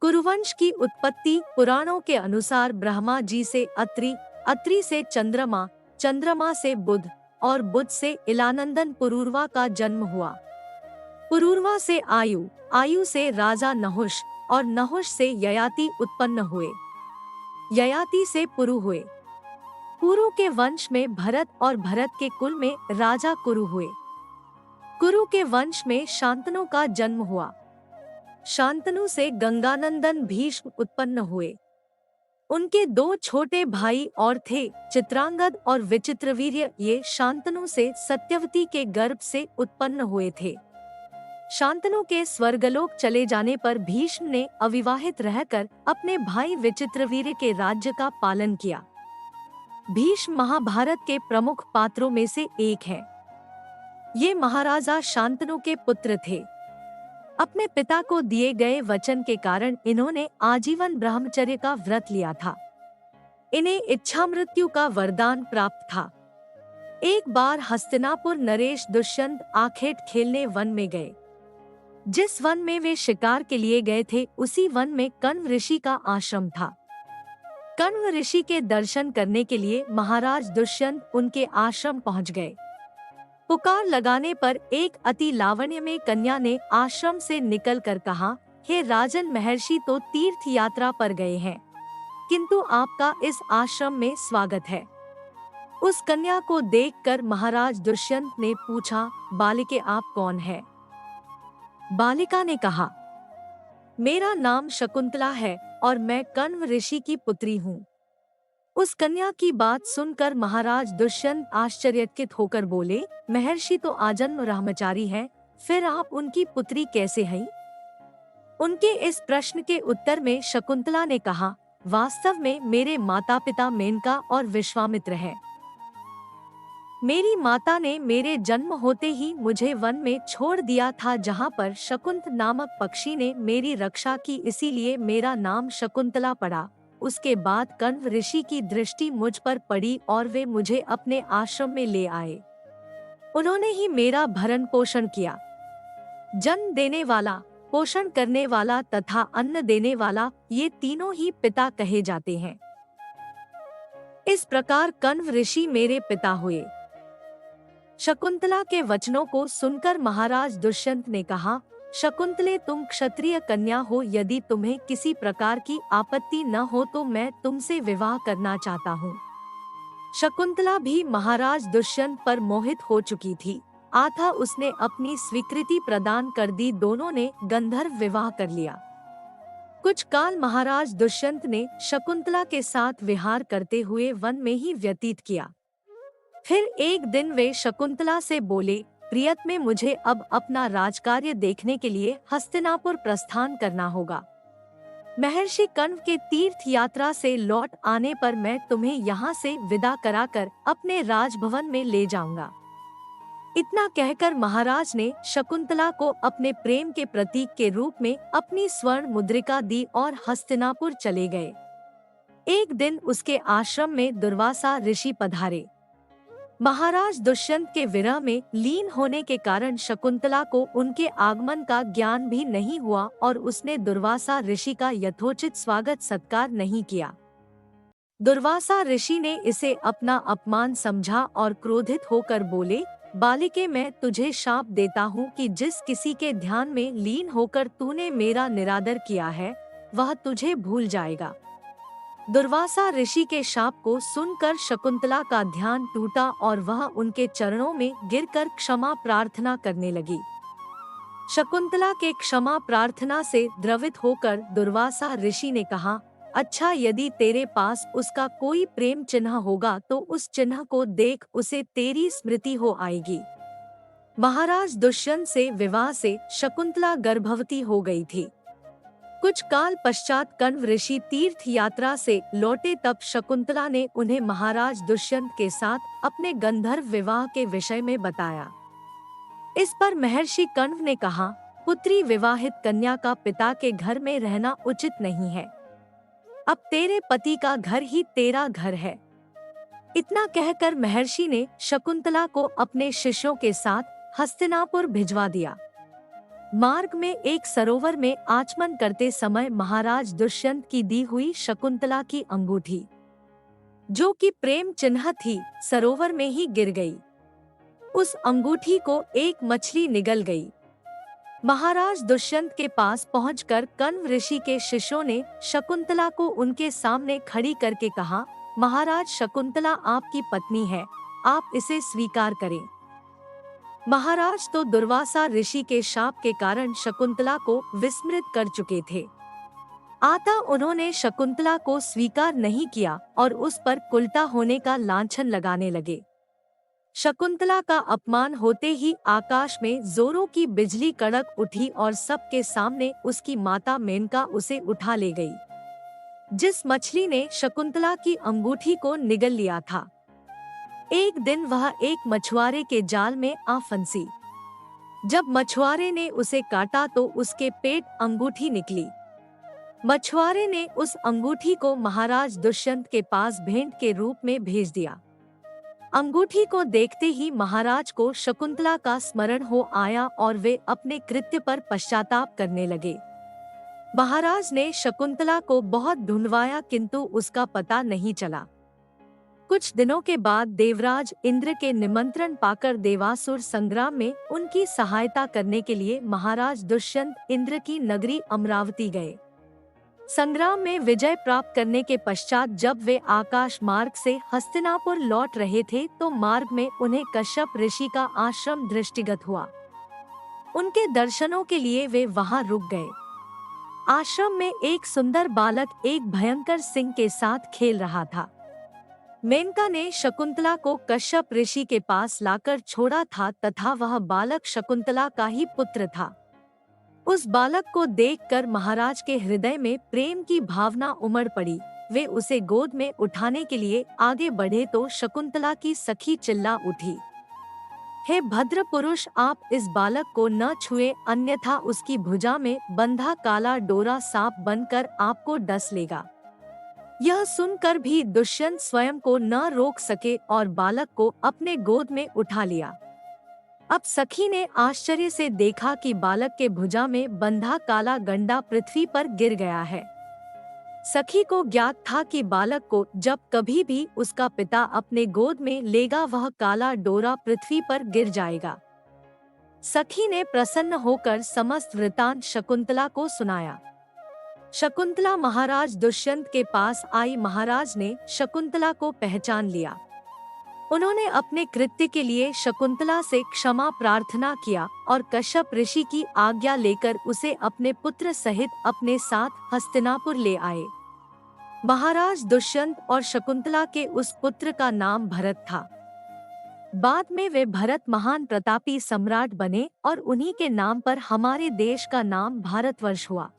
कुरुवंश की उत्पत्ति पुराणों के अनुसार ब्रह्मा जी से अत्रि, अत्रि से चंद्रमा, चंद्रमा से बुध और बुध से इलानंदन पुरूरवा का जन्म हुआ। पुरूरवा से आयु, आयु से राजा नहुष और नहुष से ययाति उत्पन्न हुए। ययाति से पुरु हुए। पुरु के वंश में भरत और भरत के कुल में राजा कुरु हुए। कुरु के वंश में शांतनु का जन्म हुआ। शांतनु से गंगानंदन भीष्म उत्पन्न हुए। उनके दो छोटे भाई और थे, चित्रांगद और विचित्रवीर्य। ये शांतनु से सत्यवती के गर्भ से उत्पन्न हुए थे। शांतनु के स्वर्गलोक चले जाने पर भीष्म ने अविवाहित रहकर अपने भाई विचित्रवीर्य के राज्य का पालन किया। भीष्म महाभारत के प्रमुख पात्रों में से एक हैं। ये महाराजा शांतनु के पुत्र थे। अपने पिता को दिए गए वचन के कारण इन्होंने आजीवन ब्रह्मचर्य का व्रत लिया था। इन्हें इच्छा मृत्यु का वरदान प्राप्त था। एक बार हस्तिनापुर नरेश दुष्यंत आखेट खेलने वन में गए। जिस वन में वे शिकार के लिए गए थे उसी वन में कण्व ऋषि का आश्रम था। कण्व ऋषि के दर्शन करने के लिए महाराज दुष्यंत उनके आश्रम पहुंच गए। पुकार लगाने पर एक अति लावण्यमयी कन्या ने आश्रम से निकलकर कहा, हे राजन, महर्षि तो तीर्थ यात्रा पर गए हैं, किंतु आपका इस आश्रम में स्वागत है। उस कन्या को देखकर महाराज दुष्यंत ने पूछा, बालिके आप कौन है? बालिका ने कहा, मेरा नाम शकुंतला है और मैं कण्व ऋषि की पुत्री हूँ। उस कन्या की बात सुनकर महाराज दुष्यंत आश्चर्यचकित होकर बोले, महर्षि तो आजन्म ब्रह्मचारी हैं, फिर आप उनकी पुत्री कैसे हैं? उनके इस प्रश्न के उत्तर में शकुंतला ने कहा, वास्तव में मेरे माता पिता मेनका और विश्वामित्र हैं। मेरी माता ने मेरे जन्म होते ही मुझे वन में छोड़ दिया था, जहाँ पर शकुंत नामक पक्षी ने मेरी रक्षा की, इसीलिए मेरा नाम शकुंतला पड़ा। उसके बाद कण्व ऋषि की दृष्टि मुझ पर पड़ी और वे मुझे अपने आश्रम में ले आए। उन्होंने ही मेरा भरण पोषण किया। जन्म देने वाला, पोषण करने वाला तथा अन्न देने वाला, ये तीनों ही पिता कहे जाते हैं। इस प्रकार कण्व ऋषि मेरे पिता हुए। शकुंतला के वचनों को सुनकर महाराज दुष्यंत ने कहा, शकुंतले, तुम क्षत्रिय कन्या हो, यदि तुम्हें किसी प्रकार की आपत्ति न हो तो मैं तुमसे विवाह करना चाहता हूँ। शकुंतला भी महाराज दुष्यंत पर मोहित हो चुकी थी, अतः उसने अपनी स्वीकृति प्रदान कर दी। दोनों ने गंधर्व विवाह कर लिया। कुछ काल महाराज दुष्यंत ने शकुंतला के साथ विहार करते हुए वन में ही व्यतीत किया। फिर एक दिन वे शकुंतला से बोले, प्रियतमे, मुझे अब अपना राजकार्य देखने के लिए हस्तिनापुर प्रस्थान करना होगा। महर्षि कण्व के तीर्थ यात्रा से लौट आने पर मैं तुम्हें यहाँ से विदा कराकर अपने राजभवन में ले जाऊंगा। इतना कहकर महाराज ने शकुंतला को अपने प्रेम के प्रतीक के रूप में अपनी स्वर्ण मुद्रिका दी और हस्तिनापुर चले गए। एक दिन उसके आश्रम में दुर्वासा ऋषि पधारे। महाराज दुष्यंत के विरह में लीन होने के कारण शकुंतला को उनके आगमन का ज्ञान भी नहीं हुआ और उसने दुर्वासा ऋषि का यथोचित स्वागत सत्कार नहीं किया। दुर्वासा ऋषि ने इसे अपना अपमान समझा और क्रोधित होकर बोले, बालिके, मैं तुझे शाप देता हूँ कि जिस किसी के ध्यान में लीन होकर तूने मेरा निरादर किया है, वह तुझे भूल जाएगा। दुर्वासा ऋषि के शाप को सुनकर शकुंतला का ध्यान टूटा और वह उनके चरणों में गिरकर क्षमा प्रार्थना करने लगी। शकुंतला के क्षमा प्रार्थना से द्रवित होकर दुर्वासा ऋषि ने कहा, अच्छा, यदि तेरे पास उसका कोई प्रेम चिन्ह होगा तो उस चिन्ह को देख उसे तेरी स्मृति हो आएगी। महाराज दुष्यंत से विवाह से शकुंतला गर्भवती हो गई थी। कुछ काल पश्चात कण्व ऋषि तीर्थ यात्रा से लौटे, तब शकुंतला ने उन्हें महाराज दुष्यंत के साथ अपने गंधर्व विवाह के विषय में बताया। इस पर महर्षि कण्व ने कहा, पुत्री, विवाहित कन्या का पिता के घर में रहना उचित नहीं है। अब तेरे पति का घर ही तेरा घर है। इतना कहकर महर्षि ने शकुंतला को अपने शिष्यों के साथ हस्तिनापुर भिजवा दिया। मार्ग में एक सरोवर में आचमन करते समय महाराज दुष्यंत की दी हुई शकुंतला की अंगूठी, जो कि प्रेम चिन्ह थी, सरोवर में ही गिर गई। उस अंगूठी को एक मछली निगल गई। महाराज दुष्यंत के पास पहुंचकर कण्व ऋषि के शिष्यों ने शकुंतला को उनके सामने खड़ी करके कहा, महाराज, शकुंतला आपकी पत्नी है, आप इसे स्वीकार करें। महाराज तो दुर्वासा ऋषि के शाप के कारण शकुंतला को विस्मृत कर चुके थे। अतः उन्होंने शकुंतला को स्वीकार नहीं किया और उस पर कुलटा होने का लांछन लगाने लगे। शकुंतला का अपमान होते ही आकाश में जोरों की बिजली कड़क उठी और सबके सामने उसकी माता मेनका उसे उठा ले गई, जिस मछली ने शकुंतला की अंगूठी को निगल लिया था। एक दिन वह एक मछुआरे के जाल में आ फंसी। जब मछुआरे ने उसे काटा तो उसके पेट अंगूठी निकली। मछुआरे ने उस अंगूठी को महाराज दुष्यंत के पास भेंट के रूप में भेज दिया। अंगूठी को देखते ही महाराज को शकुंतला का स्मरण हो आया और वे अपने कृत्य पर पश्चाताप करने लगे। महाराज ने शकुंतला को बहुत ढूंढवाया किंतु उसका पता नहीं चला। कुछ दिनों के बाद देवराज इंद्र के निमंत्रण पाकर देवासुर संग्राम में उनकी सहायता करने के लिए महाराज दुष्यंत इंद्र की नगरी अमरावती गए। संग्राम में विजय प्राप्त करने के पश्चात जब वे आकाश मार्ग से हस्तिनापुर लौट रहे थे तो मार्ग में उन्हें कश्यप ऋषि का आश्रम दृष्टिगत हुआ। उनके दर्शनों के लिए वे वहां रुक गए। आश्रम में एक सुंदर बालक एक भयंकर सिंह के साथ खेल रहा था। मेनका ने शकुंतला को कश्यप ऋषि के पास लाकर छोड़ा था तथा वह बालक शकुंतला का ही पुत्र था। उस बालक को देखकर महाराज के हृदय में प्रेम की भावना उमड़ पड़ी। वे उसे गोद में उठाने के लिए आगे बढ़े तो शकुंतला की सखी चिल्ला उठी, हे भद्र पुरुष, आप इस बालक को न छुए, अन्यथा उसकी भुजा में बंधा काला डोरा सांप बनकर आपको डस लेगा। यह सुनकर भी दुष्यंत स्वयं को न रोक सके और बालक को अपने गोद में उठा लिया। अब सखी ने आश्चर्य से देखा कि बालक के भुजा में बंधा काला गंडा पृथ्वी पर गिर गया है। सखी को ज्ञात था कि बालक को जब कभी भी उसका पिता अपने गोद में लेगा वह काला डोरा पृथ्वी पर गिर जाएगा। सखी ने प्रसन्न होकर समस्त वृतांत शकुंतला को सुनाया। शकुंतला महाराज दुष्यंत के पास आई। महाराज ने शकुंतला को पहचान लिया। उन्होंने अपने कृत्य के लिए शकुंतला से क्षमा प्रार्थना किया और कश्यप ऋषि की आज्ञा लेकर उसे अपने पुत्र सहित अपने साथ हस्तिनापुर ले आए। महाराज दुष्यंत और शकुंतला के उस पुत्र का नाम भरत था। बाद में वे भरत महान प्रतापी सम्राट बने और उन्हीं के नाम पर हमारे देश का नाम भारतवर्ष हुआ।